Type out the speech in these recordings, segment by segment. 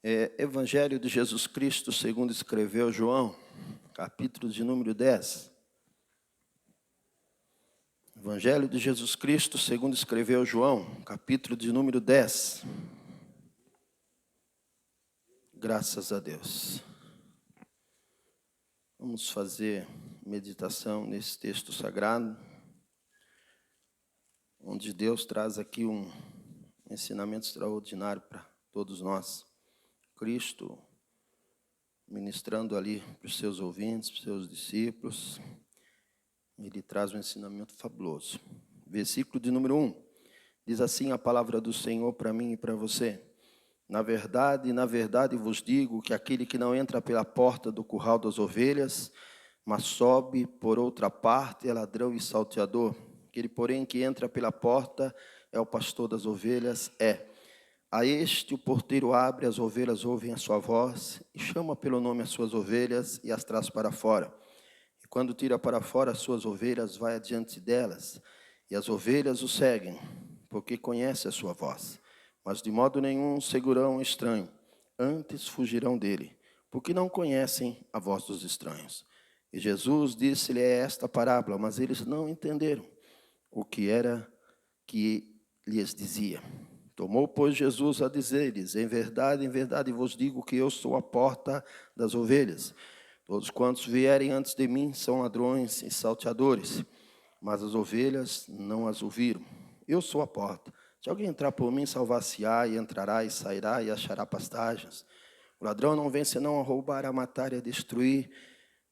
Evangelho de Jesus Cristo, segundo escreveu João, capítulo de número 10. Evangelho de Jesus Cristo, segundo escreveu João, capítulo de número 10. Graças a Deus. Vamos fazer meditação nesse texto sagrado, onde Deus traz aqui um ensinamento extraordinário para todos nós. Cristo ministrando ali para os seus ouvintes, para os seus discípulos, ele traz um ensinamento fabuloso. Versículo de número 1, diz assim a palavra do Senhor para mim e para você. Na verdade vos digo que aquele que não entra pela porta do curral das ovelhas, mas sobe por outra parte, é ladrão e salteador. Aquele, porém, que entra pela porta é o pastor das ovelhas, A este o porteiro abre, as ovelhas ouvem a sua voz, e chama pelo nome as suas ovelhas e as traz para fora. E quando tira para fora as suas ovelhas, vai adiante delas, e as ovelhas o seguem, porque conhece a sua voz. Mas de modo nenhum seguirão o estranho, antes fugirão dele, porque não conhecem a voz dos estranhos. E Jesus disse-lhe esta parábola, mas eles não entenderam o que era que lhes dizia. Tomou, pois, Jesus a dizer-lhes, em verdade vos digo que eu sou a porta das ovelhas. Todos quantos vierem antes de mim são ladrões e salteadores, mas as ovelhas não as ouviram. Eu sou a porta. Se alguém entrar por mim, salvar-se-á, e entrará e sairá e achará pastagens. O ladrão não vem senão a roubar, a matar e a destruir,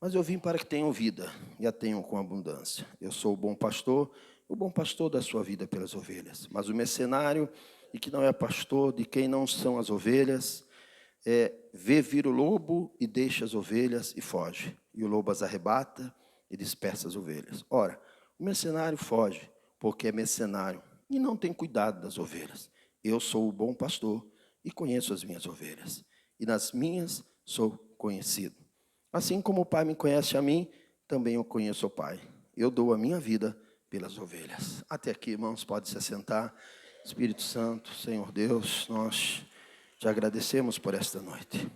mas eu vim para que tenham vida e a tenham com abundância. Eu sou o bom pastor da sua vida pelas ovelhas. Mas o mercenário, e que não é pastor, de quem não são as ovelhas, vê vir o lobo e deixa as ovelhas e foge. E o lobo as arrebata e dispersa as ovelhas. Ora, o mercenário foge, porque é mercenário, e não tem cuidado das ovelhas. Eu sou o bom pastor e conheço as minhas ovelhas, e nas minhas sou conhecido. Assim como o Pai me conhece a mim, também eu conheço o Pai. Eu dou a minha vida pelas ovelhas. Até aqui, irmãos, pode se assentar. Espírito Santo, Senhor Deus, nós te agradecemos por esta noite.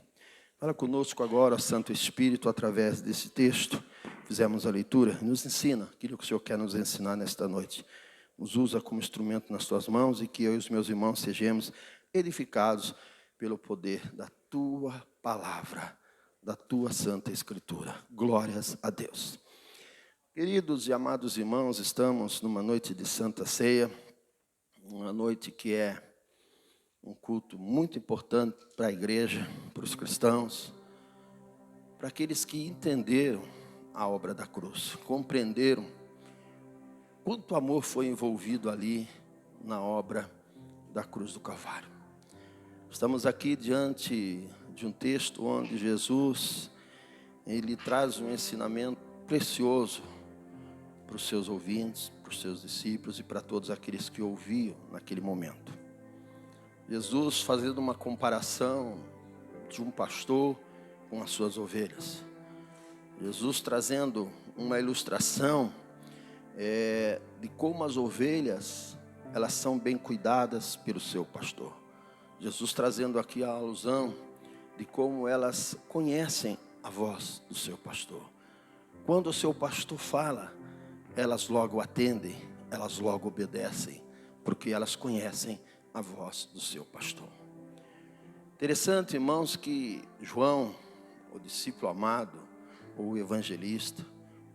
Fala conosco agora, Santo Espírito, através desse texto. Fizemos a leitura, nos ensina aquilo que o Senhor quer nos ensinar nesta noite. Nos usa como instrumento nas tuas mãos e que eu e os meus irmãos sejamos edificados pelo poder da tua palavra, da tua santa escritura. Glórias a Deus. Queridos e amados irmãos, estamos numa noite de Santa Ceia, uma noite que é um culto muito importante para a igreja, para os cristãos, para aqueles que entenderam a obra da cruz, compreenderam quanto amor foi envolvido ali na obra da cruz do Calvário. Estamos aqui diante de um texto onde Jesus, ele traz um ensinamento precioso para os seus ouvintes, para os seus discípulos e para todos aqueles que ouviam naquele momento. Jesus fazendo uma comparação de um pastor com as suas ovelhas. Jesus trazendo uma ilustração de como as ovelhas, elas são bem cuidadas pelo seu pastor. Jesus trazendo aqui a alusão de como elas conhecem a voz do seu pastor. Quando o seu pastor fala, elas logo atendem, elas logo obedecem, porque elas conhecem a voz do seu pastor. Interessante, irmãos, que João, o discípulo amado, ou o evangelista,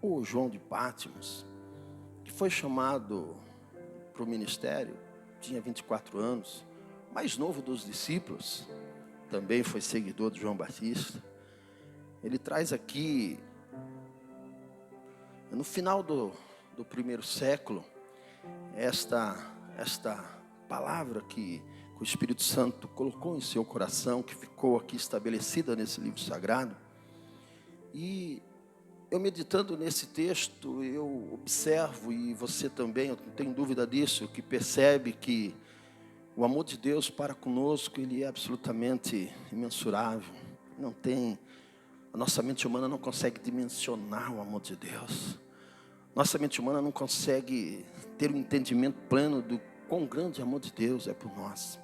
ou João de Pátimos, que foi chamado para o ministério, tinha 24 anos, mais novo dos discípulos, também foi seguidor de João Batista. Ele traz aqui, no final do primeiro século, esta palavra que o Espírito Santo colocou em seu coração, que ficou aqui estabelecida nesse livro sagrado. E eu meditando nesse texto, eu observo, e você também, eu não tenho dúvida disso, que percebe que o amor de Deus para conosco, ele é absolutamente imensurável. Não tem, a nossa mente humana não consegue dimensionar o amor de Deus. Nossa mente humana não consegue ter um entendimento pleno do quão grande amor de Deus é por nós.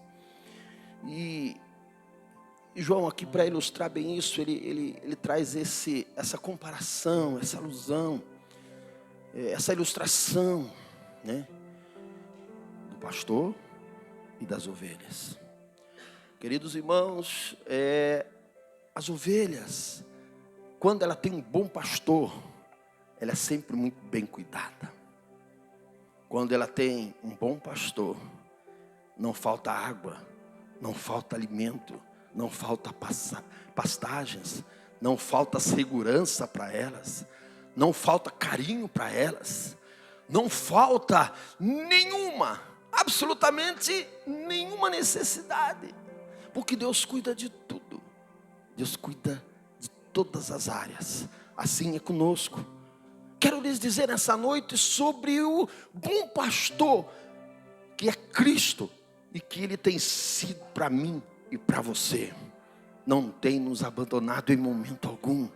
E E João aqui, para ilustrar bem isso, ele traz essa comparação, essa alusão, essa ilustração, né, do pastor e das ovelhas. Queridos irmãos, as ovelhas, quando ela tem um bom pastor, ela é sempre muito bem cuidada. Quando ela tem um bom pastor, não falta água, não falta alimento, não falta pastagens, não falta segurança para elas, não falta carinho para elas, não falta absolutamente nenhuma necessidade, porque Deus cuida de tudo, Deus cuida de todas as áreas. Assim é conosco. Quero lhes dizer nessa noite sobre o bom pastor, que é Cristo, e que Ele tem sido para mim e para você. Não tem nos abandonado em momento algum.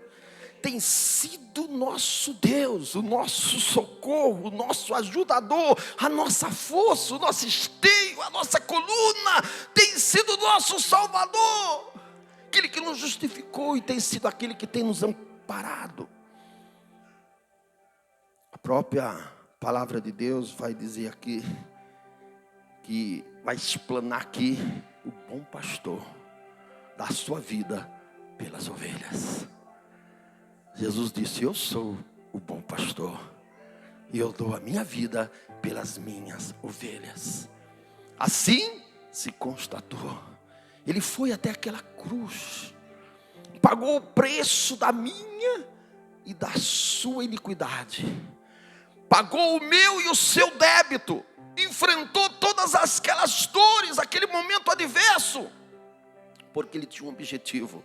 Tem sido nosso Deus, o nosso socorro, o nosso ajudador, a nossa força, o nosso esteio, a nossa coluna. Tem sido nosso Salvador, aquele que nos justificou, e tem sido aquele que tem nos amparado. A própria palavra de Deus vai dizer aqui, que vai explanar aqui, o bom pastor dá a sua vida pelas ovelhas. Jesus disse: eu sou o bom pastor, e eu dou a minha vida pelas minhas ovelhas. Assim se constatou. Ele foi até aquela cruz, pagou o preço da minha e da sua iniquidade, pagou o meu e o seu débito, enfrentou todas aquelas dores, aquele momento adverso, porque Ele tinha um objetivo: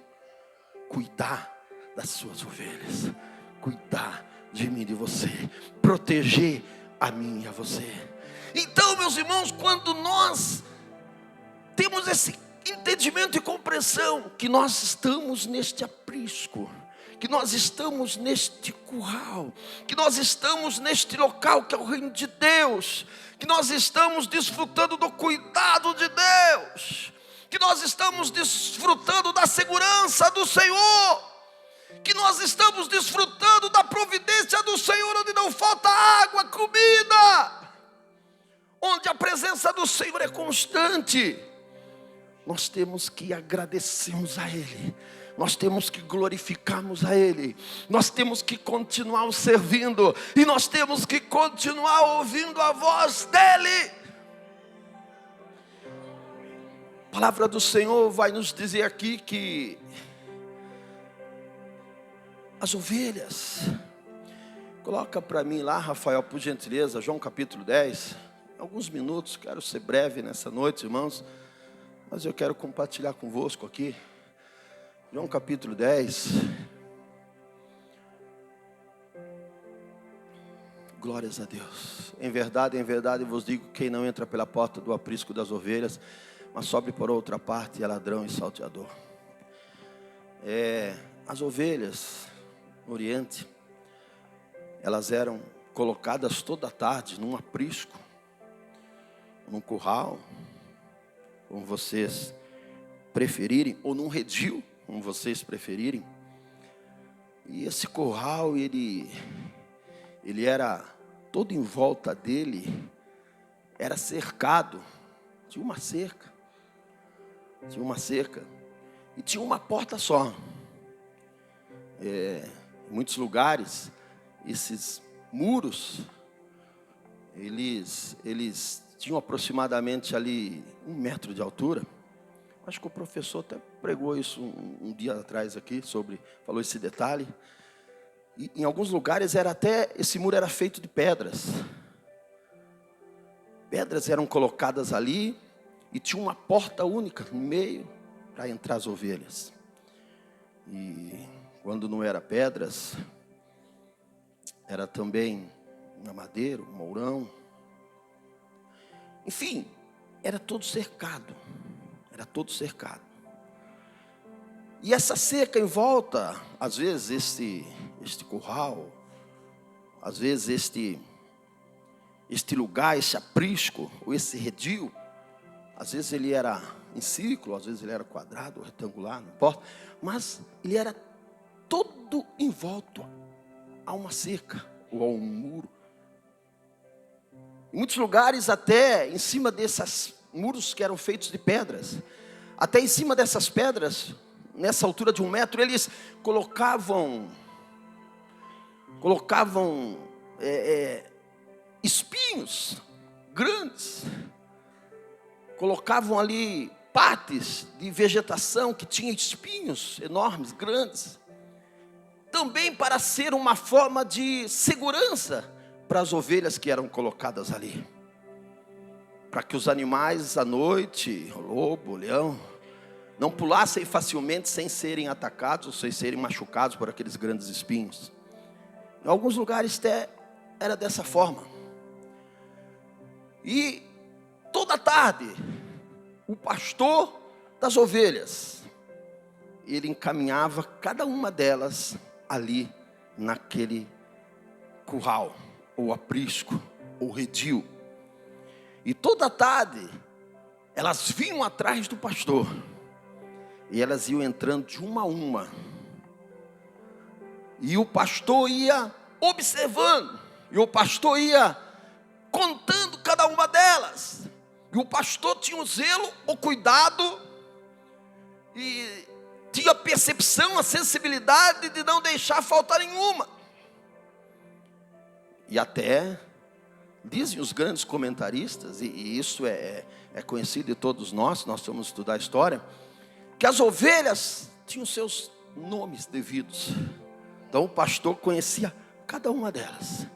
cuidar das suas ovelhas, cuidar de mim e de você, proteger a mim e a você. Então, meus irmãos, quando nós temos esse entendimento e compreensão que nós estamos neste aprisco, que nós estamos neste curral, que nós estamos neste local que é o reino de Deus, que nós estamos desfrutando do cuidado de Deus, que nós estamos desfrutando da segurança do Senhor, que nós estamos desfrutando da providência do Senhor, onde não falta água, comida, onde a presença do Senhor é constante. Nós temos que agradecermos a Ele, nós temos que glorificarmos a Ele, nós temos que continuar o servindo, e nós temos que continuar ouvindo a voz dEle. A palavra do Senhor vai nos dizer aqui que as ovelhas, coloca para mim lá, Rafael, por gentileza, João capítulo 10, alguns minutos, quero ser breve nessa noite, irmãos, mas eu quero compartilhar convosco aqui, João capítulo 10, glórias a Deus. Em verdade vos digo, quem não entra pela porta do aprisco das ovelhas, mas sobe por outra parte, é ladrão e salteador. As ovelhas no Oriente, elas eram colocadas toda tarde num aprisco, num curral, como vocês preferirem, ou num redil, como vocês preferirem. E esse curral, ele era todo em volta dele, era cercado, tinha uma cerca, e tinha uma porta só. Em muitos lugares, esses muros, eles tinham aproximadamente ali 1 metro de altura. Acho que o professor até pregou isso um dia atrás aqui, falou esse detalhe. E em alguns lugares esse muro era feito de pedras. Pedras eram colocadas ali e tinha uma porta única no meio para entrar as ovelhas. E quando não era pedras, era também uma madeira, um mourão. Enfim, era todo cercado. E essa cerca em volta, às vezes este curral, às vezes este lugar, esse aprisco, ou esse redil, Às vezes ele era em círculo, às vezes ele era quadrado, retangular, não importa. Mas ele era todo envolto a uma cerca ou a um muro. Em muitos lugares, até em cima desses muros que eram feitos de pedras, até em cima dessas pedras, nessa altura de 1 metro, eles colocavam espinhos grandes, colocavam ali partes de vegetação que tinha espinhos enormes, grandes, também para ser uma forma de segurança para as ovelhas que eram colocadas ali, para que os animais à noite, o lobo, o leão, não pulassem facilmente sem serem atacados ou sem serem machucados por aqueles grandes espinhos. Em alguns lugares até era dessa forma. E toda tarde, o pastor das ovelhas, ele encaminhava cada uma delas ali naquele curral, ou aprisco, ou redil. E toda tarde, elas vinham atrás do pastor, e elas iam entrando de uma a uma, e o pastor ia observando, e o pastor ia contando cada uma delas, e o pastor tinha o zelo, o cuidado, e tinha a percepção, a sensibilidade de não deixar faltar nenhuma. E até dizem os grandes comentaristas, e isso é conhecido de todos nós vamos estudar a história, que as ovelhas tinham seus nomes devidos. Então o pastor conhecia cada uma delas.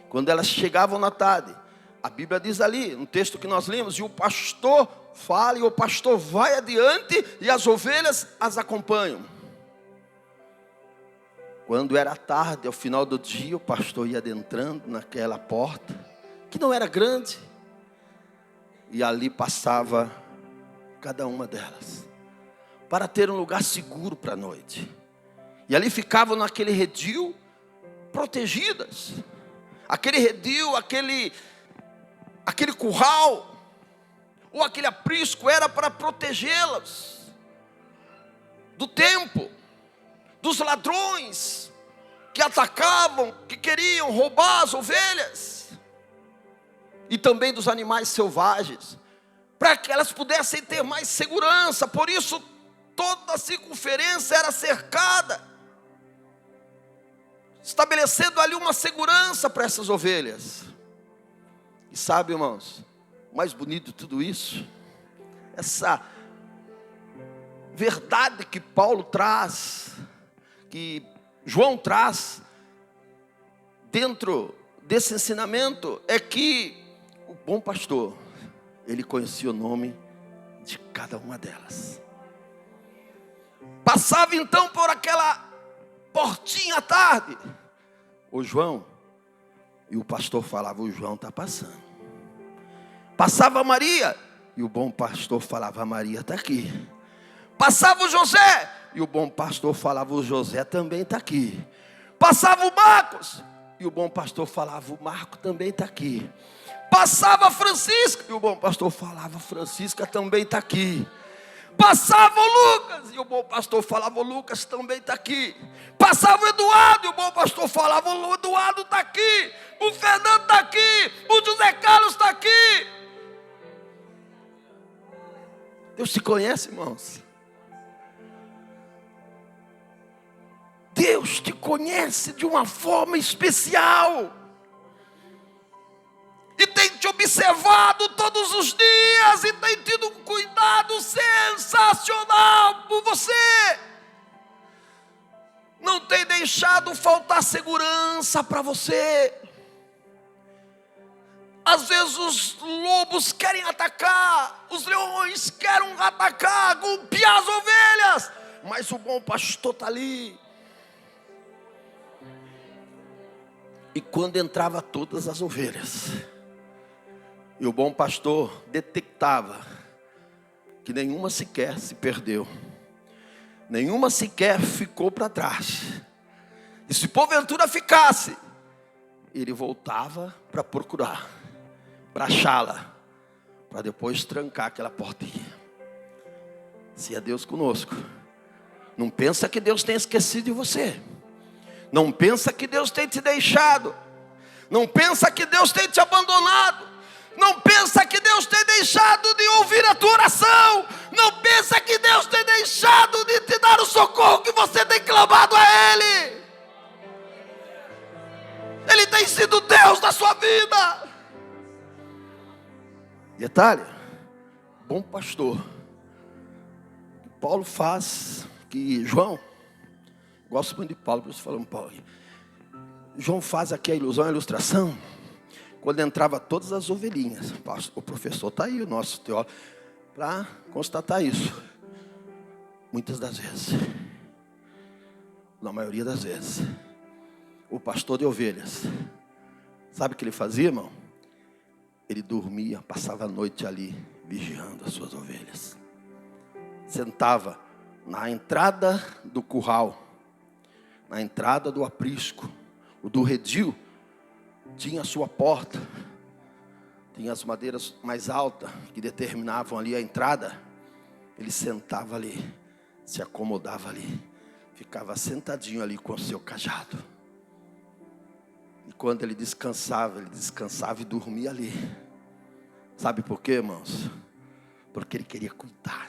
Quando elas chegavam na tarde, a Bíblia diz ali, no texto que nós lemos, e o pastor fala, e o pastor vai adiante, e as ovelhas as acompanham. Quando era tarde, ao final do dia, o pastor ia adentrando naquela porta, que não era grande, e ali passava cada uma delas, para ter um lugar seguro para a noite. E ali ficavam naquele redil, protegidas. Aquele redil, aquele curral, ou aquele aprisco, era para protegê-las do tempo, dos ladrões que atacavam, que queriam roubar as ovelhas, e também dos animais selvagens, para que elas pudessem ter mais segurança. Por isso toda a circunferência era cercada, estabelecendo ali uma segurança para essas ovelhas. E sabe, irmãos, o mais bonito de tudo isso, essa verdade que Paulo traz, que João traz dentro desse ensinamento, é que o bom pastor, ele conhecia o nome de cada uma delas. Passava então por aquela portinha à tarde, o João, e o pastor falava, o João está passando. Passava a Maria, e o bom pastor falava, a Maria está aqui. Passava o José, e o bom pastor falava, o José também está aqui. Passava o Marcos, e o bom pastor falava, o Marco também está aqui. Passava a Francisca, e o bom pastor falava, Francisca também está aqui. Passava o Lucas, e o bom pastor falava, o Lucas também está aqui. Passava o Eduardo, e o bom pastor falava, o Eduardo está aqui. O Fernando está aqui, o José Carlos está aqui. Deus te conhece, irmãos. Deus te conhece de uma forma especial, e tem te observado todos os dias, e tem tido um cuidado sensacional por você. Não tem deixado faltar segurança para você. Às vezes os lobos querem atacar, os leões querem atacar, golpear as ovelhas, mas o bom pastor está ali. E quando entrava todas as ovelhas, e o bom pastor detectava que nenhuma sequer se perdeu, nenhuma sequer ficou para trás, e se porventura ficasse, ele voltava para procurar, para achá-la, para depois trancar aquela portinha. Se é Deus conosco, não pensa que Deus tem esquecido de você. Não pensa que Deus tem te deixado. Não pensa que Deus tem te abandonado. Não pensa que Deus tem deixado de ouvir a tua oração. Não pensa que Deus tem deixado de te dar o socorro que você tem clamado a Ele. Ele tem sido Deus da sua vida. Detalhe, bom pastor. Paulo faz que João, gosto muito de Paulo, por isso falamos Paulo. João faz aqui a ilusão, a ilustração, quando entrava todas as ovelhinhas. O professor está aí, o nosso teólogo, para constatar isso. Muitas das vezes, na maioria das vezes, o pastor de ovelhas, sabe o que ele fazia, irmão? Ele dormia, passava a noite ali, vigiando as suas ovelhas. Sentava na entrada do curral, na entrada do aprisco, o do redil, tinha a sua porta, tinha as madeiras mais altas, que determinavam ali a entrada. Ele sentava ali, se acomodava ali, ficava sentadinho ali com o seu cajado. E quando ele descansava e dormia ali. Sabe por quê, irmãos? Porque ele queria cuidar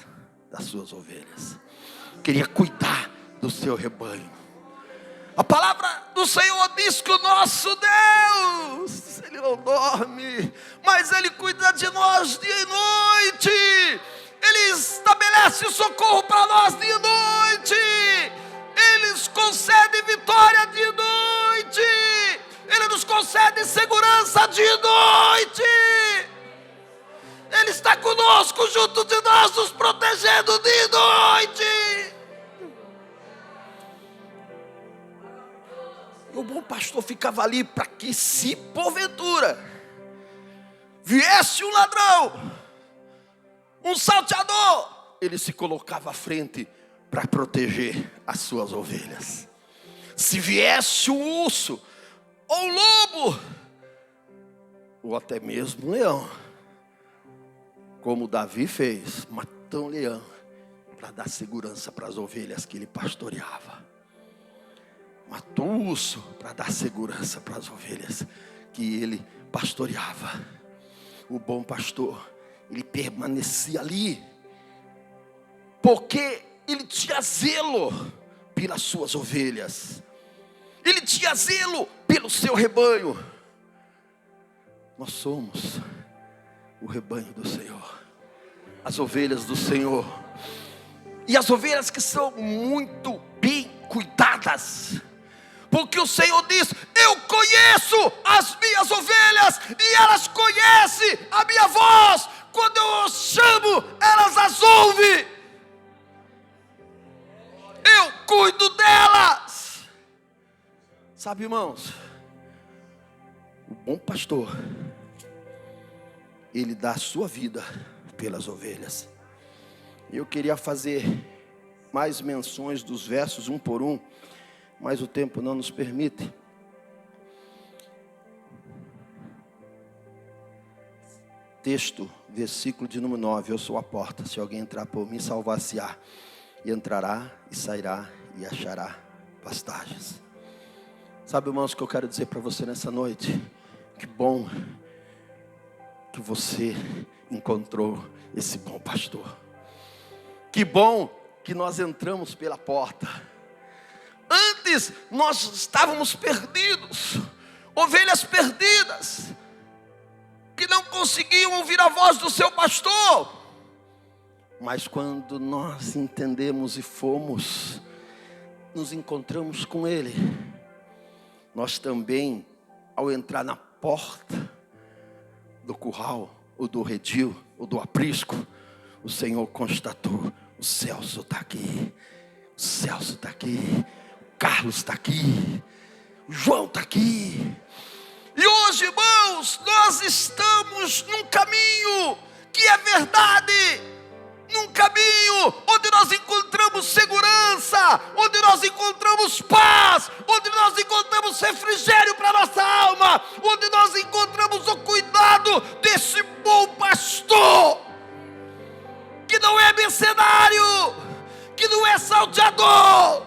das suas ovelhas, queria cuidar do seu rebanho. A palavra do Senhor diz que o nosso Deus, Ele não dorme, mas Ele cuida de nós dia e noite. Ele estabelece o socorro para nós dia e noite. Ele nos concede vitória de noite. Ele nos concede segurança de noite. Ele está conosco, junto de nós, nos protegendo de noite. O bom pastor ficava ali para que, se porventura viesse um ladrão, um salteador, ele se colocava à frente para proteger as suas ovelhas. Se viesse um urso, ou um lobo, ou até mesmo um leão, como Davi fez, matou um leão para dar segurança para as ovelhas que ele pastoreava. Matou um urso para dar segurança para as ovelhas que ele pastoreava. O bom pastor, ele permanecia ali, porque ele tinha zelo pelas suas ovelhas. Ele tinha zelo pelo seu rebanho. Nós somos o rebanho do Senhor, as ovelhas do Senhor. E as ovelhas que são muito bem cuidadas, porque o Senhor diz: eu conheço as minhas ovelhas e elas conhecem a minha voz. Quando eu as chamo, elas as ouvem. Eu cuido delas. Sabe, irmãos, o bom pastor, ele dá a sua vida pelas ovelhas. Eu queria fazer mais menções dos versos um por um, mas o tempo não nos permite. Texto, versículo de número 9. Eu sou a porta, se alguém entrar por mim, salvar-se-á, e entrará e sairá e achará pastagens. Sabe, irmãos, o que eu quero dizer para você nessa noite? Que bom que você encontrou esse bom pastor. Que bom que nós entramos pela porta. Antes nós estávamos perdidos, ovelhas perdidas, que não conseguiam ouvir a voz do seu pastor. Mas quando nós entendemos e fomos, nos encontramos com Ele, nós também, ao entrar na porta do curral, ou do redil, ou do aprisco, o Senhor constatou: o Celso está aqui, o Celso está aqui, o Carlos está aqui, o João está aqui. E hoje, irmãos, nós estamos num caminho que é verdade, num caminho onde nós encontramos segurança, onde nós encontramos paz, onde nós encontramos refrigério para nossa alma, onde nós encontramos o cuidado desse bom pastor. salteador.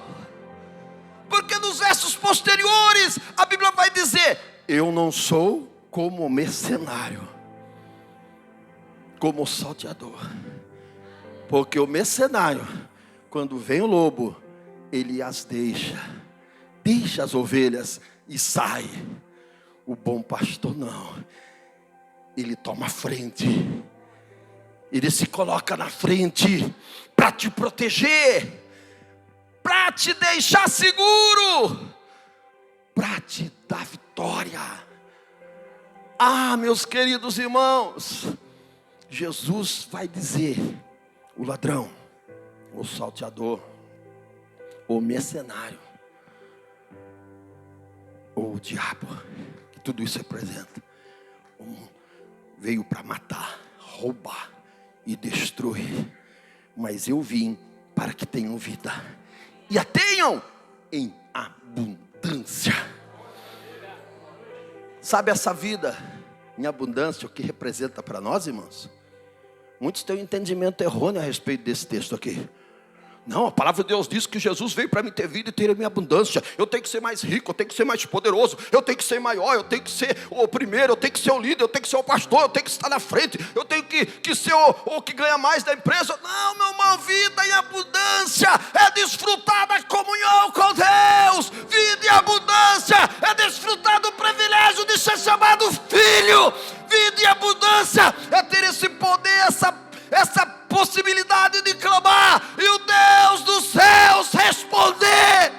Porque nos versos posteriores a Bíblia vai dizer: eu não sou como mercenário, como salteador. Porque o mercenário, quando vem o lobo, ele as deixa as ovelhas e sai. O bom pastor não, ele toma a frente, ele se coloca na frente para te proteger, para te deixar seguro, para te dar vitória. Ah, meus queridos irmãos, Jesus vai dizer: o ladrão, o salteador, o mercenário, ou o diabo, que tudo isso representa, veio para matar, roubar e destruir. Mas eu vim para que tenham vida e a tenham em abundância. Sabe essa vida em abundância, o que representa para nós, irmãos? Muitos têm um entendimento errôneo a respeito desse texto aqui. Não, a palavra de Deus diz que Jesus veio para me ter vida e ter a minha abundância. Eu tenho que ser mais rico, eu tenho que ser mais poderoso, eu tenho que ser maior, eu tenho que ser o primeiro, eu tenho que ser o líder, eu tenho que ser o pastor, eu tenho que estar na frente, eu tenho que ser o que ganha mais da empresa. Não, meu irmão, vida em abundância é desfrutar da comunhão com Deus. Vida em abundância é desfrutar do privilégio de ser chamado filho. Vida em abundância é ter esse poder, essa possibilidade de clamar e o Deus dos céus responder.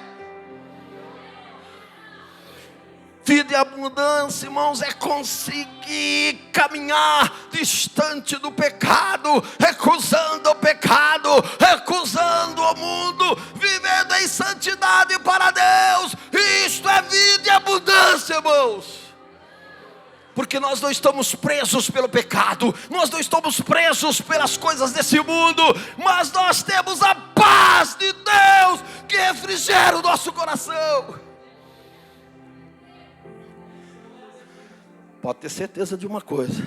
Vida em abundância, irmãos, é conseguir caminhar distante do pecado, recusando o pecado, recusando o mundo, vivendo em santidade para Deus. Isto é vida em abundância, irmãos. Porque nós não estamos presos pelo pecado, nós não estamos presos pelas coisas desse mundo, mas nós temos a paz de Deus que refrigera o nosso coração. Pode ter certeza de uma coisa,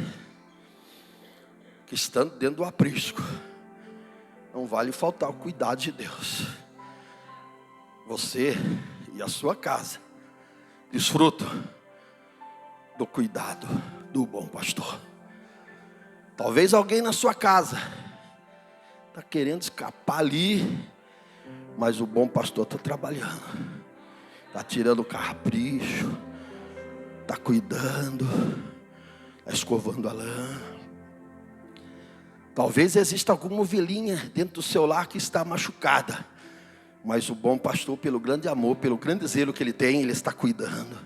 que estando dentro do aprisco, não vale faltar o cuidado de Deus. Você e a sua casa desfrutam do cuidado do bom pastor. Talvez alguém na sua casa está querendo escapar ali, mas o bom pastor está trabalhando, está tirando o capricho, está cuidando, está escovando a lã. Talvez exista alguma ovelhinha dentro do seu lar que está machucada, mas o bom pastor, pelo grande amor, pelo grande zelo que ele tem, ele está cuidando,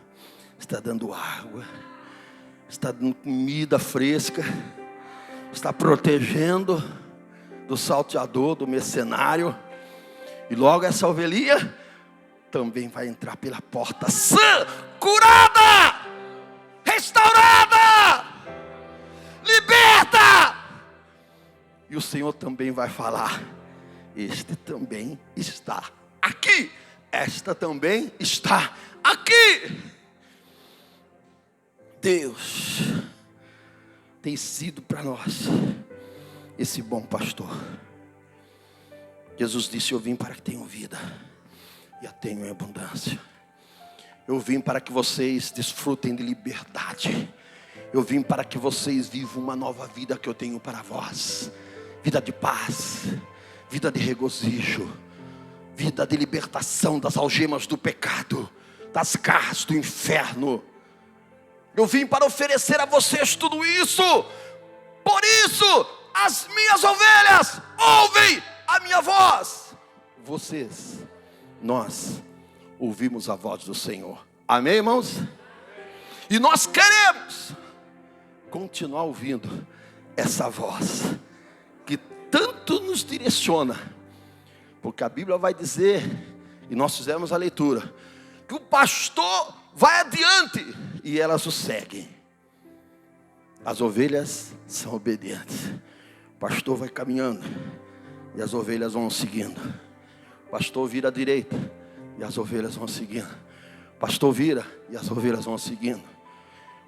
está dando água, está dando comida fresca, está protegendo do salteador, do mercenário. E logo essa ovelhinha também vai entrar pela porta sã, curada, restaurada, liberta. E o Senhor também vai falar: este também está aqui, esta também está aqui. Deus tem sido para nós esse bom pastor. Jesus disse: eu vim para que tenham vida e a tenham em abundância. Eu vim para que vocês desfrutem de liberdade. Eu vim para que vocês vivam uma nova vida que eu tenho para vós. Vida de paz, vida de regozijo, vida de libertação das algemas do pecado, das garras do inferno. Eu vim para oferecer a vocês tudo isso. Por isso, as minhas ovelhas ouvem a minha voz. Nós ouvimos a voz do Senhor. Amém, irmãos? E nós queremos continuar ouvindo essa voz que tanto nos direciona. Porque a Bíblia vai dizer, e nós fizemos a leitura, que o pastor vai adiante e elas o seguem. As ovelhas são obedientes. O pastor vai caminhando e as ovelhas vão seguindo. O pastor vira à direita e as ovelhas vão seguindo. O pastor vira e as ovelhas vão seguindo.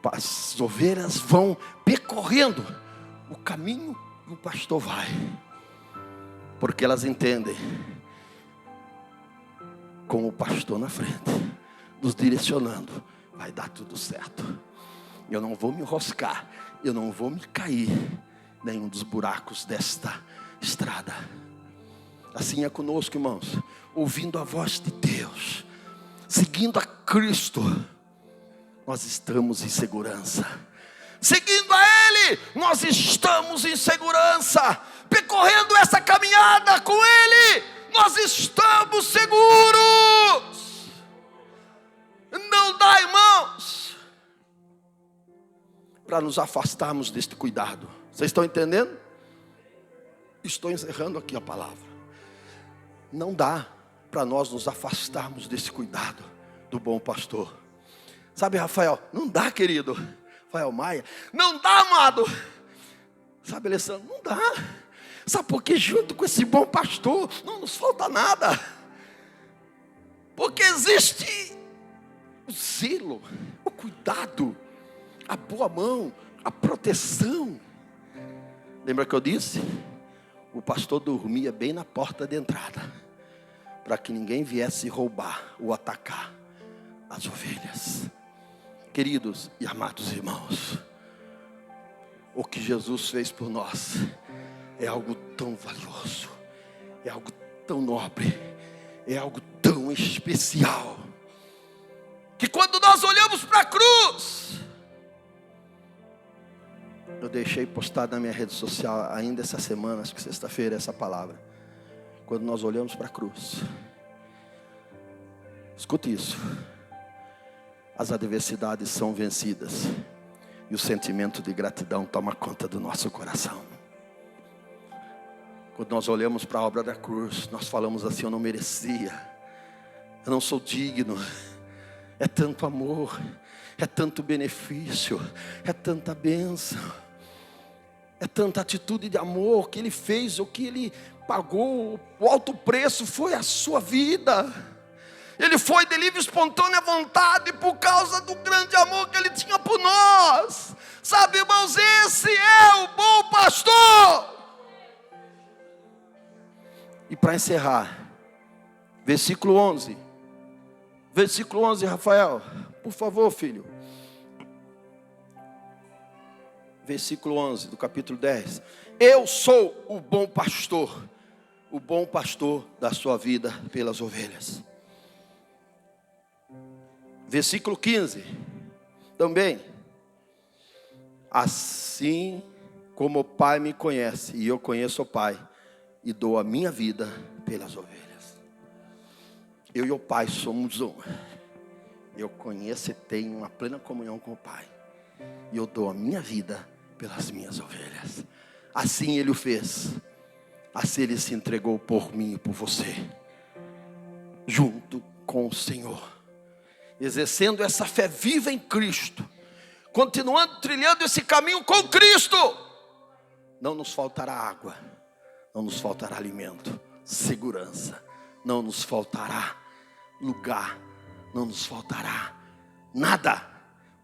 As ovelhas vão percorrendo o caminho que o pastor vai, porque elas entendem com o pastor na frente, nos direcionando, vai dar tudo certo. Eu não vou me enroscar, eu não vou me cair em nenhum dos buracos desta estrada. Assim é conosco, irmãos, ouvindo a voz de Deus, seguindo a Cristo, nós estamos em segurança. Seguindo a Ele, nós estamos em segurança. Percorrendo essa caminhada com Ele, nós estamos seguros. Não dá, irmãos, para nos afastarmos deste cuidado. Vocês estão entendendo? Estou encerrando aqui a palavra. Não dá para nós nos afastarmos desse cuidado do bom pastor. Sabe, Rafael? Não dá, querido. Rafael Maia. Não dá, amado. Sabe, Alessandro? Não dá. Sabe por que junto com esse bom pastor não nos falta nada? Porque existe o zelo, o cuidado, a boa mão, a proteção. Lembra que eu disse? O pastor dormia bem na porta de entrada, para que ninguém viesse roubar ou atacar as ovelhas. Queridos e amados irmãos, o que Jesus fez por nós é algo tão valioso, é algo tão nobre, é algo tão especial, que quando nós olhamos para a cruz, eu deixei postado na minha rede social ainda essa semana, acho que sexta-feira, essa palavra. Quando nós olhamos para a cruz, escute isso, as adversidades são vencidas e o sentimento de gratidão toma conta do nosso coração. Quando nós olhamos para a obra da cruz, nós falamos assim: eu não merecia, eu não sou digno. É tanto amor, é tanto benefício, é tanta bênção, é tanta atitude de amor que Ele fez, o que Ele pagou, o alto preço foi a sua vida. Ele foi de livre e espontânea vontade por causa do grande amor que Ele tinha por nós. Sabe, irmãos, esse é o bom pastor. E para encerrar, versículo 11. Versículo 11, Rafael, por favor, filho. Versículo 11 do capítulo 10. Eu sou o bom pastor da sua vida pelas ovelhas. Versículo 15, também. Assim como o Pai me conhece, e eu conheço o Pai, e dou a minha vida pelas ovelhas. Eu e o Pai somos um. Eu conheço e tenho uma plena comunhão com o Pai, e eu dou a minha vida pelas minhas ovelhas. Assim Ele o fez. Assim Ele se entregou por mim e por você, junto com o Senhor, exercendo essa fé viva em Cristo, continuando trilhando esse caminho com Cristo. Não nos faltará água, não nos faltará alimento, segurança, não nos faltará lugar, não nos faltará nada,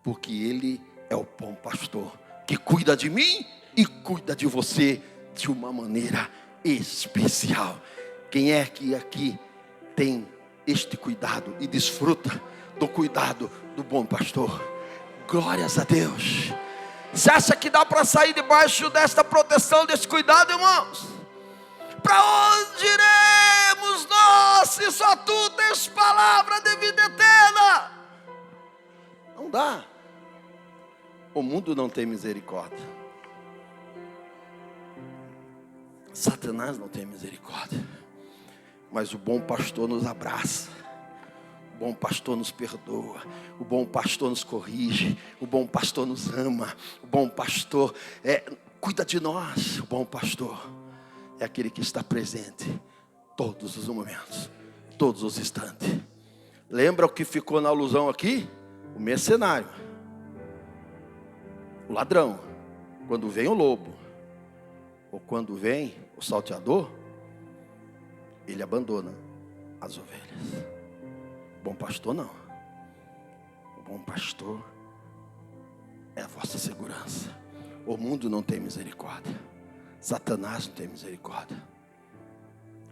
porque Ele é o bom pastor que cuida de mim e cuida de você de uma maneira especial. Quem é que aqui tem este cuidado e desfruta do cuidado do bom pastor? Glórias a Deus. Você acha que dá para sair debaixo desta proteção, desse cuidado, irmãos? Para onde iremos nós, se só tu tens palavra de vida eterna? Não dá. O mundo não tem misericórdia. Satanás não tem misericórdia. Mas o bom pastor nos abraça. O bom pastor nos perdoa. O bom pastor nos corrige. O bom pastor nos ama. O bom pastor cuida de nós. O bom pastor é aquele que está presente todos os momentos, todos os instantes. Lembra o que ficou na alusão aqui? O mercenário, o ladrão. Quando vem o lobo, ou quando vem o salteador, ele abandona as ovelhas. O bom pastor não. O bom pastor é a vossa segurança. O mundo não tem misericórdia. Satanás não tem misericórdia.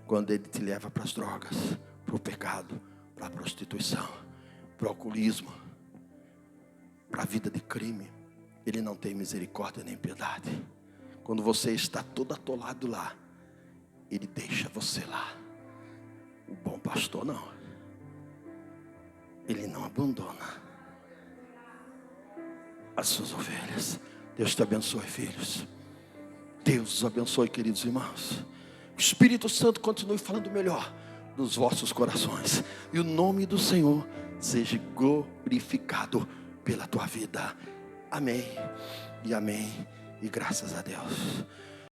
Quando ele te leva para as drogas, para o pecado, para a prostituição, para o alcoolismo, para a vida de crime. Ele não tem misericórdia nem piedade. Quando você está todo atolado lá, Ele deixa você lá. O bom pastor não. Ele não abandona as suas ovelhas. Deus te abençoe, filhos. Deus os abençoe, queridos irmãos. O Espírito Santo continue falando melhor nos vossos corações. E o nome do Senhor seja glorificado pela tua vida. Amém e amém. E graças a Deus.